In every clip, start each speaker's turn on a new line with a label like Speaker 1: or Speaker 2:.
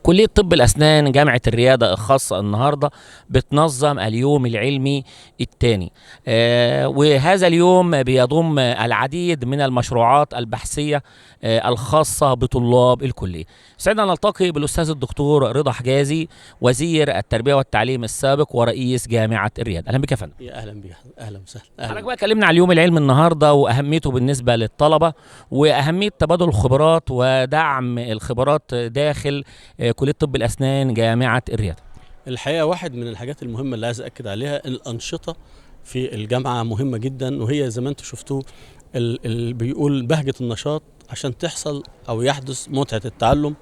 Speaker 1: كلية طب الأسنان جامعة الريادة الخاصة النهاردة بتنظم اليوم العلمي الثاني، وهذا اليوم بيضم العديد من المشروعات البحثية الخاصة بطلاب الكلية. سعدنا نلتقي بالأستاذ الدكتور رضا حجازي، وزير التربية والتعليم السابق ورئيس جامعة الريادة. أهلا بك يا فندم.
Speaker 2: يا اهلا بيك، اهلا وسهلا.
Speaker 1: حضرتك بقى كلمنا على اليوم العلمي النهارده واهميته بالنسبه للطلبه، واهميه تبادل الخبرات ودعم الخبرات داخل كليه طب الاسنان جامعه الرياض.
Speaker 2: الحقيقه واحد من الحاجات المهمه اللي عايز اكد عليها، الانشطه في الجامعه مهمه جدا، وهي زي ما انتم شفتوه اللي بيقول بهجه النشاط عشان تحصل او يحدث متعه التعلم.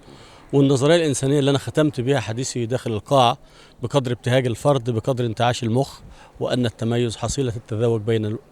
Speaker 2: والنظريه الانسانيه اللي انا ختمت بها حديثي داخل القاعه، بقدر ابتهاج الفرد بقدر انتعاش المخ، وان التميز حصيله التذوق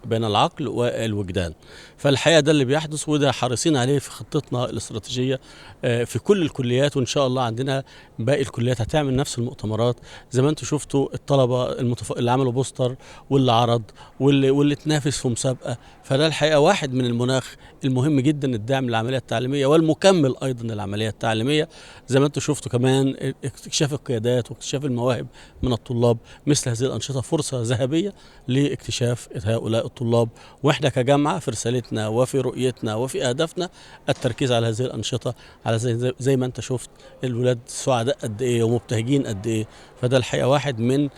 Speaker 2: بين العقل والوجدان. فالحقيقه ده اللي بيحدث، وده حريصين عليه في خطتنا الاستراتيجيه في كل الكليات، وان شاء الله عندنا باقي الكليات هتعمل نفس المؤتمرات. زي ما انتم شفتوا الطلبه اللي عملوا بوستر واللي عرض واللي تنافس في مسابقه. فده الحقيقه واحد من المناخ المهم جدا، الدعم للعمليه التعليميه والمكمل ايضا للعمليه التعليميه. زي ما انتم شفتوا كمان اكتشاف القيادات واكتشاف المواهب من الطلاب. مثل هذه الانشطه فرصه ذهبيه لاكتشاف هؤلاء الطلاب، واحنا كجامعه في رسالتنا وفي رؤيتنا وفي اهدافنا التركيز على هذه الانشطه، على زي ما انت شفت الولاد سعداء قد ايه ومبتهجين قد ايه. فده الحقيقه واحد من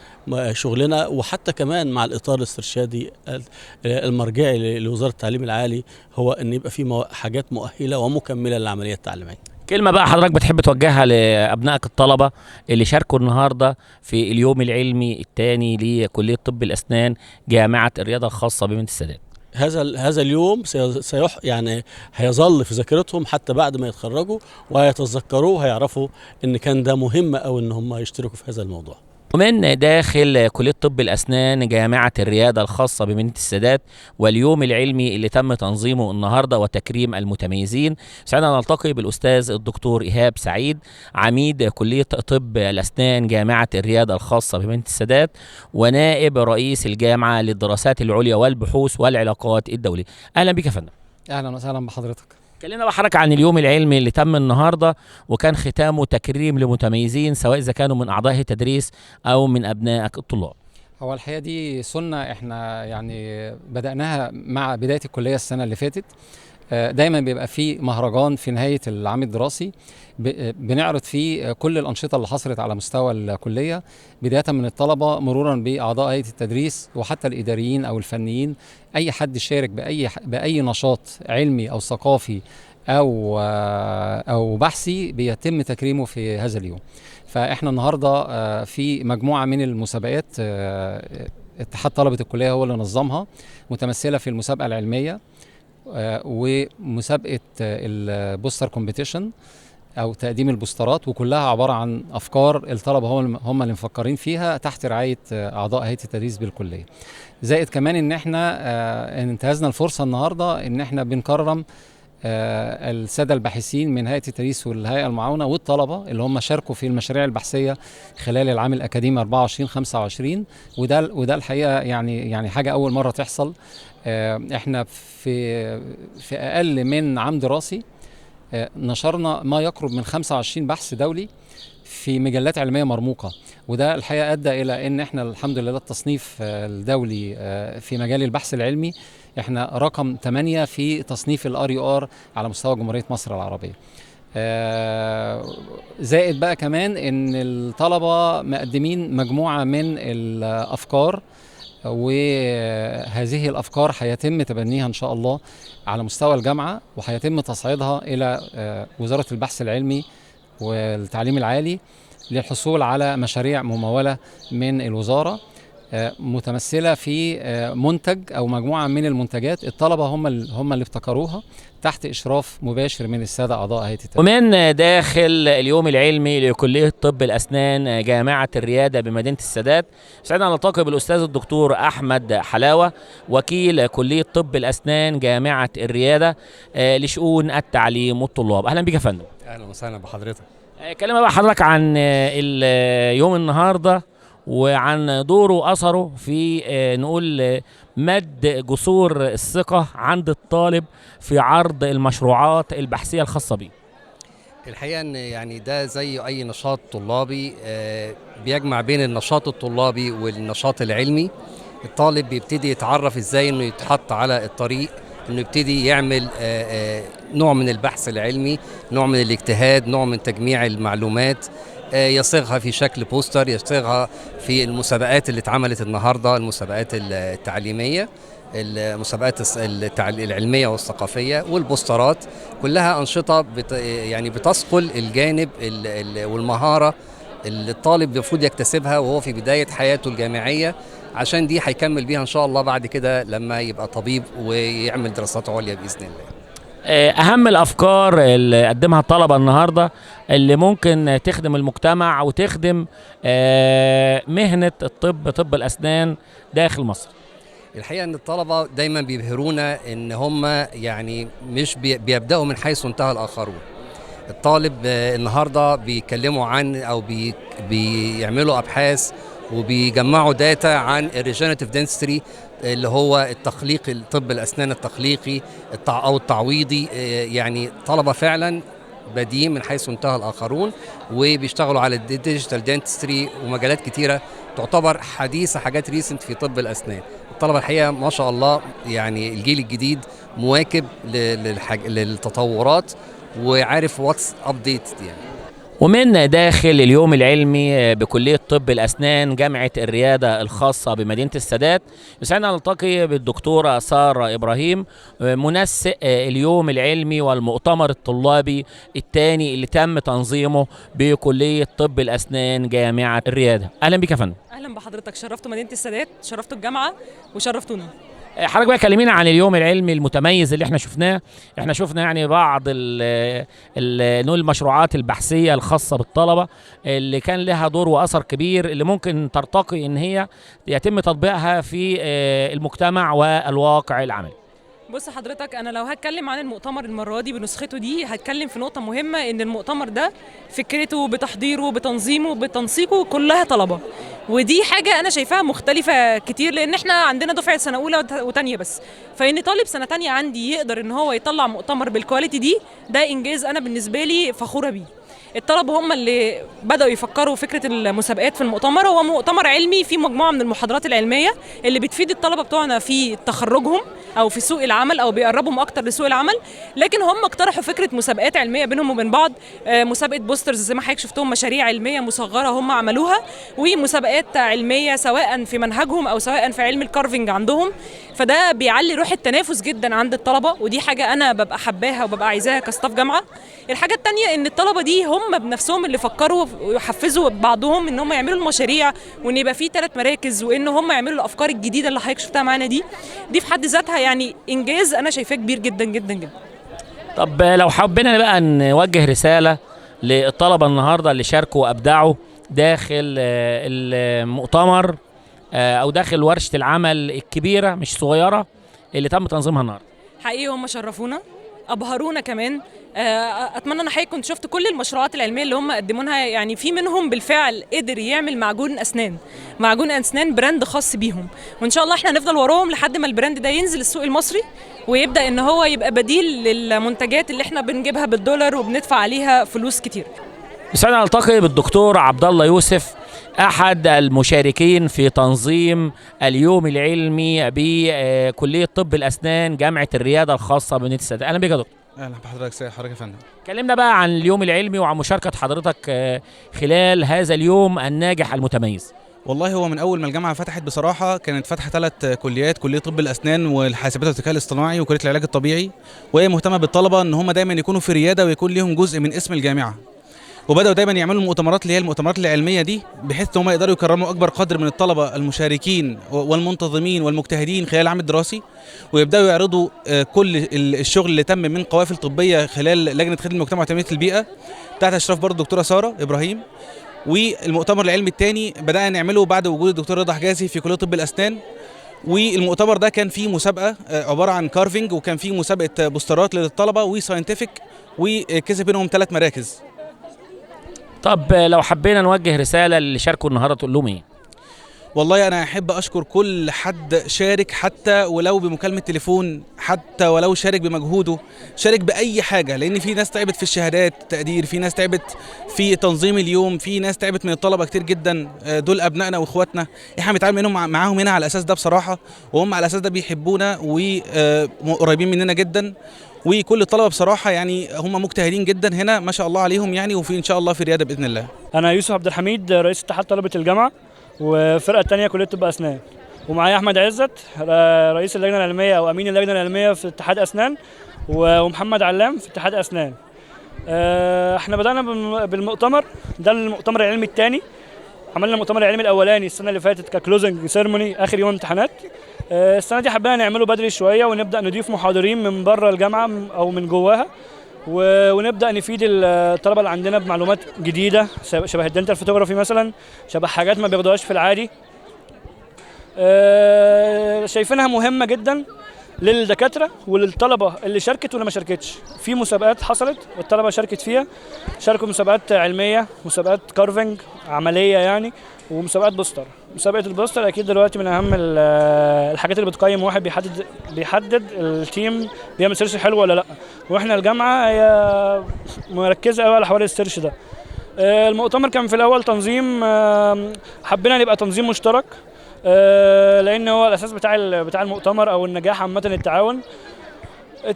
Speaker 2: شغلنا، وحتى كمان مع الاطار الاسترشادي المرجعي لوزاره التعليم العالي، هو ان يبقى في حاجات مؤهله ومكمله للعمليه التعليميه.
Speaker 1: كلمة بقى حضرتك بتحب توجهها لأبنائك الطلبة اللي شاركوا النهاردة في اليوم العلمي الثاني لكلية طب الأسنان جامعة الرياضة الخاصة بمدينة السادات؟
Speaker 2: هذا اليوم يعني هيظل في ذاكرتهم حتى بعد ما يتخرجوا، وهيتذكروه وهيعرفوا ان كان ده مهم او ان هم يشتركوا في هذا الموضوع.
Speaker 1: ومن داخل كلية طب الأسنان جامعة الريادة الخاصة بمدينة السادات واليوم العلمي اللي تم تنظيمه النهاردة وتكريم المتميزين، سعدنا نلتقي بالأستاذ الدكتور إيهاب سعيد، عميد كلية طب الأسنان جامعة الريادة الخاصة بمدينة السادات ونائب رئيس الجامعة للدراسات العليا والبحوث والعلاقات الدولية. أهلا بك يا فندم.
Speaker 3: اهلا وسهلا بحضرتك.
Speaker 1: كلمنا بقى حضرتك عن اليوم العلمي اللي تم النهارده وكان ختامه تكريم لمتميزين، سواء اذا كانوا من اعضاء التدريس او من ابنائك الطلاب.
Speaker 3: هو الحقيقه دي سنه احنا يعني بدأناها مع بدايه الكليه السنه اللي فاتت. دايما بيبقى في مهرجان في نهايه العام الدراسي بنعرض فيه كل الانشطه اللي حصلت على مستوى الكليه، بدايه من الطلبه مرورا باعضاء هيئه التدريس وحتى الاداريين او الفنيين. اي حد شارك باي نشاط علمي او ثقافي او بحثي بيتم تكريمه في هذا اليوم. فاحنا النهارده في مجموعه من المسابقات اتحاد طلبه الكليه هو اللي نظمها، متمثله في المسابقه العلميه ومسابقه البوستر كومبيتيشن او تقديم البوسترات، وكلها عباره عن افكار الطلبه هم اللي مفكرين فيها تحت رعايه اعضاء هيئه التدريس بالكليه. زائد كمان ان احنا انتهزنا الفرصه النهارده ان احنا بنكرم الساده الباحثين من هيئه التدريس والهيئه المعاونه والطلبه اللي هم شاركوا في المشاريع البحثيه خلال العام الاكاديمي 24/25. وده الحقيقه يعني حاجه اول مره تحصل. احنا في اقل من عام دراسي نشرنا ما يقرب من 25 بحث دولي في مجلات علميه مرموقه، وده الحقيقه ادى الى ان احنا الحمد لله التصنيف الدولي في مجال البحث العلمي احنا رقم 8 في تصنيف الRUR على مستوى جمهوريه مصر العربيه. زائد بقى كمان ان الطلبه مقدمين مجموعه من الافكار، وهذه الافكار هيتم تبنيها ان شاء الله على مستوى الجامعه، وهيتم تصعيدها الى وزاره البحث العلمي والتعليم العالي للحصول على مشاريع ممولة من الوزارة متمثلة في منتج أو مجموعة من المنتجات الطلبة هم اللي ابتكروها تحت إشراف مباشر من السادة أعضاء هيئة التدريس.
Speaker 1: ومن داخل اليوم العلمي لكلية طب الأسنان جامعة الريادة بمدينة السادات، سعدنا نلتقي بالأستاذ الدكتور أحمد حلاوة، وكيل كلية طب الأسنان جامعة الريادة لشؤون التعليم والطلاب. أهلا بك يا فندم.
Speaker 4: اهلا وسهلا بحضرتك.
Speaker 1: كلمة بقى حضرتك عن اليوم النهارده وعن دوره وأثره في نقول مد جسور الثقة عند الطالب في عرض المشروعات البحثية الخاصة بيه.
Speaker 4: الحقيقة ان يعني ده زي اي نشاط طلابي، بيجمع بين النشاط الطلابي والنشاط العلمي. الطالب بيبتدي يتعرف ازاي انه يتحط على الطريق، انه يبتدي يعمل نوع من البحث العلمي، نوع من الاجتهاد، نوع من تجميع المعلومات، يصيغها في شكل بوستر، يصيغها في المسابقات اللي اتعملت النهارده، المسابقات التعليميه، المسابقات العلميه والثقافيه، والبوسترات. كلها انشطه يعني بتثقل الجانب والمهاره اللي الطالب المفروض يكتسبها وهو في بدايه حياته الجامعيه، عشان دي هيكمل بيها ان شاء الله بعد كده لما يبقى طبيب ويعمل دراسات عليا باذن الله.
Speaker 1: اهم الافكار اللي قدمها الطلبه النهارده اللي ممكن تخدم المجتمع وتخدم مهنه الطب، طب الاسنان داخل مصر.
Speaker 4: الحقيقه ان الطلبه دايما بيبهرونا ان هم يعني مش بيبداوا من حيث انتهى الاخرون. الطالب النهارده بيتكلموا عن او بيعملوا ابحاث وبيجمعوا داتا عن الريجنراتيف دنسيتي اللي هو التخليق، الطب الاسنان التخليقي او التعويضي. يعني طلبه فعلا بادئين من حيث انتهى الاخرون وبيشتغلوا على الديجيتال دنتستري ومجالات كتيره تعتبر حديثه، حاجات ريسنت في طب الاسنان. الطلبه الحقيقه ما شاء الله، يعني الجيل الجديد مواكب للتطورات وعارف واتس ابديت يعني.
Speaker 1: ومن داخل اليوم العلمي بكلية طب الأسنان جامعة الريادة الخاصة بمدينة السادات، يسعدنا نلتقي بالدكتورة سارة إبراهيم، منسق اليوم العلمي والمؤتمر الطلابي الثاني اللي تم تنظيمه بكلية طب الأسنان جامعة الريادة. أهلا بك يا فندم.
Speaker 5: اهلا بحضرتك، شرفتوا مدينه السادات، شرفتوا الجامعه وشرفتونا.
Speaker 1: حضرتك بقى كلمينا عن اليوم العلمي المتميز اللي احنا شفناه. احنا شفنا يعني بعض نقول المشروعات البحثيه الخاصه بالطلبه اللي كان لها دور واثر كبير، اللي ممكن ترتقي ان هي يتم تطبيقها في المجتمع والواقع العملي.
Speaker 5: بص حضرتك، انا لو هتكلم عن المؤتمر المره دي بنسخته دي، هتكلم في نقطه مهمه، ان المؤتمر ده فكرته بتحضيره بتنظيمه بتنسيقه كلها طلبه، ودي حاجه انا شايفاها مختلفه كتير، لان احنا عندنا دفعه سنه اولى وثانيه بس، فان طالب سنه ثانيه عندي يقدر ان هو يطلع مؤتمر بالكواليتي دي، ده انجاز انا بالنسبه لي فخوره بيه. الطلبه هم اللي بداوا يفكروا فكره المسابقات في المؤتمر. هو مؤتمر علمي فيه مجموعه من المحاضرات العلميه اللي بتفيد الطلبه بتوعنا في تخرجهم او في سوق العمل او بيقربهم اكتر لسوق العمل، لكن هم اقترحوا فكره مسابقات علميه بينهم وبين بعض، مسابقه بوسترز زي ما حضرتك شفتهم، مشاريع علميه مصغره هم عملوها، ومسابقات علميه سواء في منهجهم او سواء في علم الكارفنج عندهم، فده بيعلي روح التنافس جدا عند الطلبه، ودي حاجه انا ببقى حباها وببقى عايزاها كستاف جامعه. الحاجه الثانيه ان الطلبه دي هم بنفسهم اللي فكروا ويحفزوا بعضهم ان هم يعملوا المشاريع، وان يبقى في 3 مراكز، وان هم يعملوا الافكار الجديده اللي حضرتك شفتها معانا دي في حد ذاتها يعني انجاز انا شايفاه كبير جدا جدا جدا.
Speaker 1: طب لو حبينا بقى نوجه رساله للطلبه النهارده اللي شاركوا وابدعوا داخل المؤتمر او داخل ورشه العمل الكبيره مش صغيره اللي تم تنظيمها النهارده.
Speaker 5: حقيقي هم شرفونا، ابهرونا كمان. اتمنى ان حضرتك كنت شفت كل المشروعات العلميه اللي هم قدموها، يعني في منهم بالفعل قدر يعمل معجون اسنان براند خاص بيهم، وان شاء الله احنا هنفضل وراهم لحد ما البراند ده ينزل السوق المصري ويبدا ان هو يبقى بديل للمنتجات اللي احنا بنجيبها بالدولار وبندفع عليها فلوس كتير.
Speaker 1: يسعدنا نلتقي بالدكتور عبد الله يوسف، احد المشاركين في تنظيم اليوم العلمي بكليه طب الاسنان جامعه الرياده الخاصه بمدينه السادات. اهلا بك يا دكتور.
Speaker 6: اهلا بحضرتك. سيد حضرتك يا فندم.
Speaker 1: كلمنا بقى عن اليوم العلمي وعن مشاركه حضرتك خلال هذا اليوم الناجح المتميز.
Speaker 6: والله هو من اول ما الجامعه فتحت بصراحه كانت فاتحه 3 كليات، كليه طب الاسنان والحاسبات والذكاء الاصطناعي وكليه العلاج الطبيعي، وهي مهتمه بالطلبه ان هم دايما يكونوا في رياده ويكون ليهم جزء من اسم الجامعه، وبداوا دايما يعملوا المؤتمرات اللي هي المؤتمرات العلميه دي، بحيث ان هم يقدروا يكرموا اكبر قدر من الطلبه المشاركين والمنتظمين والمجتهدين خلال العام الدراسي، ويبداوا يعرضوا كل الشغل اللي تم من قوافل طبيه خلال لجنه خدمه المجتمع وتنميه البيئه تحت اشراف برضه الدكتوره ساره ابراهيم. والمؤتمر العلمي الثاني بدانا نعمله بعد وجود الدكتور رضا حجازي في كليه طب الاسنان، والمؤتمر ده كان فيه مسابقه عباره عن كارفنج، وكان فيه مسابقه بوسترات للطلبه وساينتفك، وكسب بينهم 3 مراكز.
Speaker 1: طب لو حبينا نوجه رساله اللي شاركوا النهارده تقول لهم ايه؟
Speaker 6: والله انا احب اشكر كل حد شارك، حتى ولو بمكالمه تليفون، حتى ولو شارك بمجهوده، شارك باي حاجه، لان في ناس تعبت في الشهادات تقدير، في ناس تعبت في تنظيم اليوم، في ناس تعبت من الطلبه كتير جدا. دول ابنائنا واخواتنا، احنا بنتعامل معاهم هنا على الاساس ده بصراحه، وهم على الاساس ده بيحبونا وقريبين مننا جدا. وكل الطلبه بصراحه يعني هم مجتهدين جدا هنا ما شاء الله عليهم يعني، وفي ان شاء الله في رياده باذن الله.
Speaker 7: انا يوسف عبد الحميد، رئيس اتحاد طلبه الجامعه والفرقه الثانيه كليه طب اسنان، ومعايا احمد عزت رئيس اللجنه العلميه او امين اللجنه العلميه في اتحاد اسنان، ومحمد علام في اتحاد اسنان. احنا بدانا بالمؤتمر ده، المؤتمر العلمي الثاني. عملنا المؤتمر العلمي الاولاني السنه اللي فاتت ككلوزنج سيرموني اخر يوم امتحانات. السنه دي حبينا نعمله بدري شويه، ونبدا نضيف محاضرين من بره الجامعه او من جواها، ونبدا نفيد الطلبه اللي عندنا بمعلومات جديده شبه الدنتال فوتوغرافي مثلا، شبه حاجات ما بياخدوهاش في العادي. شايفينها مهمه جدا للدكاتره وللطلبه اللي شاركت واللي ما شاركتش. في مسابقات حصلت والطلبه شاركت فيها، شاركوا مسابقات علميه، مسابقات كارفنج عمليه يعني، ومسابقات بوستر. مسابقه البوستر اكيد دلوقتي من اهم الحاجات اللي بتقيم واحد بيحدد التيم بيعمل سيرش حلو ولا لا، واحنا الجامعه هي مركزه قوي على حوار السيرش ده. المؤتمر كان في الاول تنظيم، حبينا نبقى تنظيم مشترك، لان هو الاساس بتاع المؤتمر او النجاح عامه التعاون.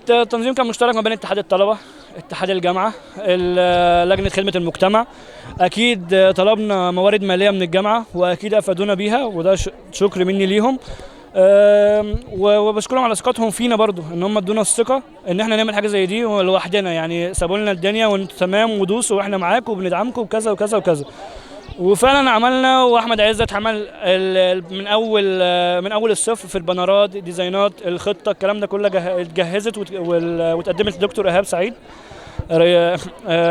Speaker 7: التنظيم كان مشترك ما بين اتحاد الطلبه، اتحاد الجامعه، لجنه خدمه المجتمع. اكيد طلبنا موارد ماليه من الجامعه واكيد افادونا بيها، وده شكر مني ليهم. وبشكرهم على ثقتهم فينا برضو، ان هم ادونا الثقه ان احنا نعمل حاجه زي دي لوحدنا، يعني سابوا لنا الدنيا وانتوا تمام ودوسوا واحنا معاكم وبندعمكم وكذا وكذا وكذا. وفعلا عملنا، واحمد عزت عمل من اول الصفر في البنرات، ديزاينات، الخطه، الكلام ده كله اتجهزت واتقدمت للدكتور ايهاب سعيد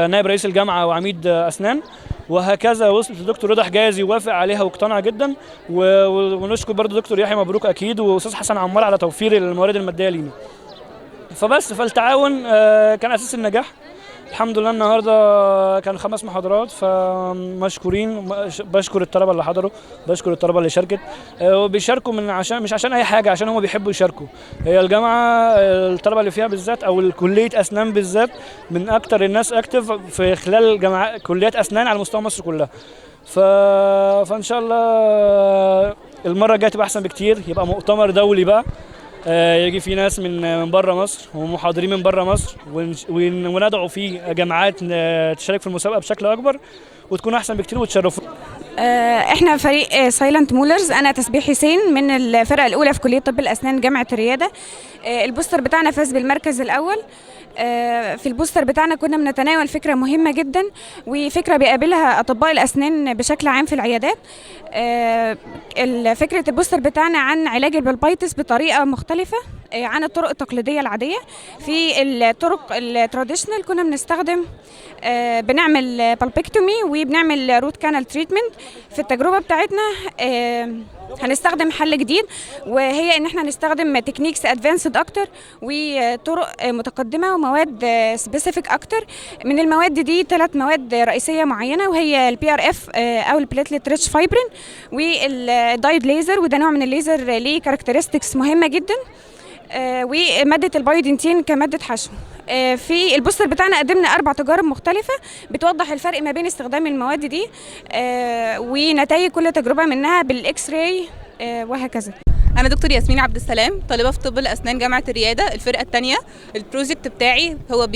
Speaker 7: نائب رئيس الجامعه وعميد اسنان، وهكذا وصلت للدكتور رضا حجازي ووافق عليها واقتنع جدا. ونشكر برضو دكتور يحيى مبروك اكيد واستاذ حسن عمار على توفير الموارد الماديه لينا. فالتعاون كان اساس النجاح. الحمد لله النهارده كان 5 محاضرات، فمشكورين. بشكر الطلبه اللي حضروا، بشكر الطلبه اللي شاركت، وبيشاركوا مش عشان اي حاجه، عشان هم بيحبوا يشاركوا. هي الجامعه الطلبه اللي فيها بالذات او كليه اسنان بالذات من اكتر الناس اكتف في خلال كليات اسنان على مستوى مصر كلها. فان شاء الله المره الجايه تبقى احسن بكتير، يبقى مؤتمر دولي بقى، يجي في ناس من بره مصر ومحاضرين من بره مصر، وندعو فيه جامعات تشارك في المسابقه بشكل اكبر وتكون احسن بكتير وتشرفوا.
Speaker 8: احنا فريق سايلنت مولرز، انا تسبيح حسين من الفرقه الاولى في كليه طب الاسنان جامعه الرياده. البوستر بتاعنا فاز بالمركز الاول. في البوستر بتاعنا كنا بنتناول فكره مهمه جدا، وفكره بيقابلها اطباء الاسنان بشكل عام في العيادات. فكره البوستر بتاعنا عن علاج البلبايتس بطريقه مختلفه عن الطرق التقليديه العاديه. في الطرق التراديشنال كنا بنستخدم بنعمل بالبكتومي وبنعمل روت كانال تريتمنت. في التجربه بتاعتنا هنستخدم حل جديد، وهي ان احنا نستخدم تكنيكس ادفانسد اكتر وطرق متقدمه ومواد سبيسيفيك اكتر. من المواد دي 3 مواد رئيسيه معينه، وهي البي ار اف او البليتلت ريتش فايبرين والدايد ليزر، وده نوع من الليزر ليه كاركترستكس مهمه جدا، وماده البايودنتين كماده حشو. في البوستر بتاعنا قدمنا 4 تجارب مختلفه بتوضح الفرق ما بين استخدام المواد دي ونتائج كل تجربه منها بالاكس راي وهكذا.
Speaker 9: أنا دكتور ياسمين عبد السلام، طالبة في طب الأسنان جامعة الريادة الفرقة الثانية. البروجكت بتاعي هو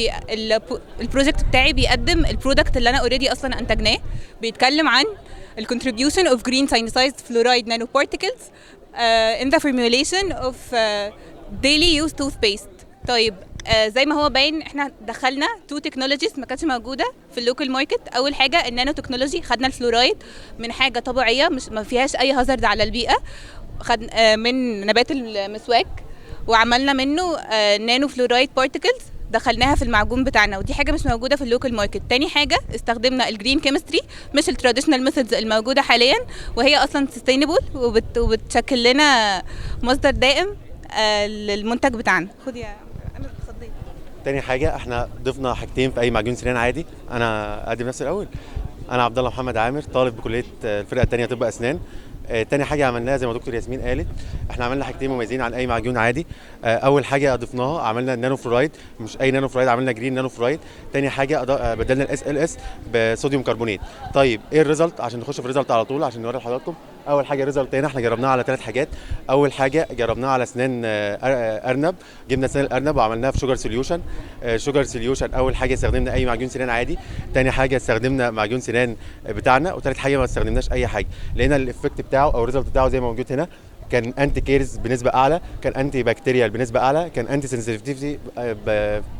Speaker 9: البروجكت بتاعي بيقدم البرودكت اللي أنا اوريدي أصلا أنتجناه، بيتكلم عن الcontribution of green cyanidized fluoride nanoparticles in the formulation of daily use toothpaste. طيب زي ما هو باين احنا دخلنا 2 تكنولوجيز ما كانتش موجوده في اللوكال ماركت. اول حاجه النانو تكنولوجي، خدنا الفلورايد من حاجه طبيعيه مش ما فيهاش اي هازارد على البيئه، خد من نبات المسواك وعملنا منه نانو فلورايد بارتيكلز دخلناها في المعجون بتاعنا، ودي حاجه مش موجوده في اللوكال ماركت. تاني حاجه استخدمنا الجرين كيمستري مش التراديشنال ميثودز الموجوده حاليا، وهي اصلا سستينبل وبتشكل لنا مصدر دائم للمنتج بتاعنا. خد يا انا اتفضلي.
Speaker 10: تاني حاجه احنا ضفنا حاجتين في اي معجون سنان عادي. انا اقدم نفسي الاول، انا عبد الله محمد عامر، طالب بكليه الفرقه الثانيه طب اسنان. تاني حاجه عملناها زي ما دكتور ياسمين قالت، احنا عملنا حاجتين مميزين عن اي معجون عادي. اول حاجه ضفناها عملنا نانو فلورايد، مش اي نانو فلورايد، عملنا جرين نانو فلورايد. تاني حاجه بدلنا الاس ال اس بصوديوم كربونات. طيب ايه الريزلت؟ عشان نخش في الريزلت على طول عشان نوري لحضراتكم. اول حاجه ريزلت هنا احنا جربناها على 3 حاجات. اول حاجه جربناها على اسنان ارنب، جبنا اسنان الارنب وعملناها في شوجر سوليوشن. شوجر سوليوشن اول حاجه استخدمنا اي معجون سنان عادي، تاني حاجه استخدمنا معجون سنان بتاعنا، وثالث حاجه ما استخدمناش اي حاجه. لقينا الايفكت بتاعه او الريزلت بتاعه زي ما موجود هنا، كان انتي كيرز بنسبه اعلى، كان انتي بكتيريال بنسبه اعلى، كان انتي سنسيتيفيتي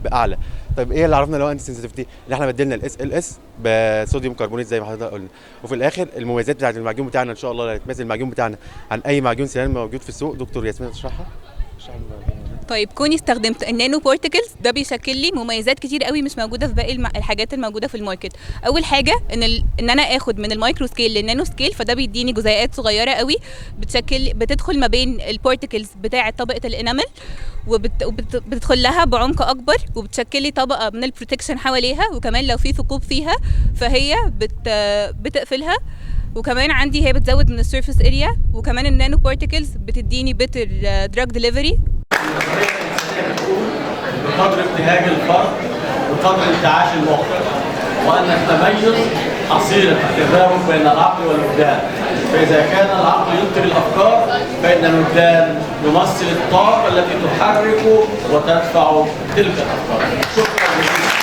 Speaker 10: باعلى. طيب ايه اللي عرفنا اللي هو انتي سنسيتيفيتي؟ اللي احنا بدلنا الاس ال اس بصوديوم كربونات زي ما حضرتك قلنا. وفي الاخر المميزات بتاعت المعجون بتاعنا ان شاء الله اللي هتميز المعجون بتاعنا عن اي معجون سنان موجود في السوق. دكتور ياسمين تشرحها.
Speaker 9: طيب كوني استخدمت النانو بارتكلز ده بيشكل لي مميزات كتير قوي مش موجوده في باقي الحاجات الموجوده في الماركت. اول حاجه ان انا اخد من المايكرو سكيل للنانو سكيل، فده بيديني جزيئات صغيره قوي بتدخل ما بين البارتكلز بتاعه طبقه الانامل وبتدخل لها بعمق اكبر، وبتشكل لي طبقه من البروتكشن حواليها، وكمان لو في ثقوب فيها فهي بتقفلها. وكمان عندي هي بتزود من السيرفيس اريا، وكمان النانو بارتكلز بتديني بيتر دراج ديليفري.
Speaker 11: بقدر ابتهاج الفرد وقدر انتعاش المخ، وان التميز حصيله التفاهم بين العقل والوجدان، فاذا كان العقل ينتج الافكار فان الوجدان يمثل الطاقه التي تحرك وتدفع تلك الافكار. شكرا جزيلا.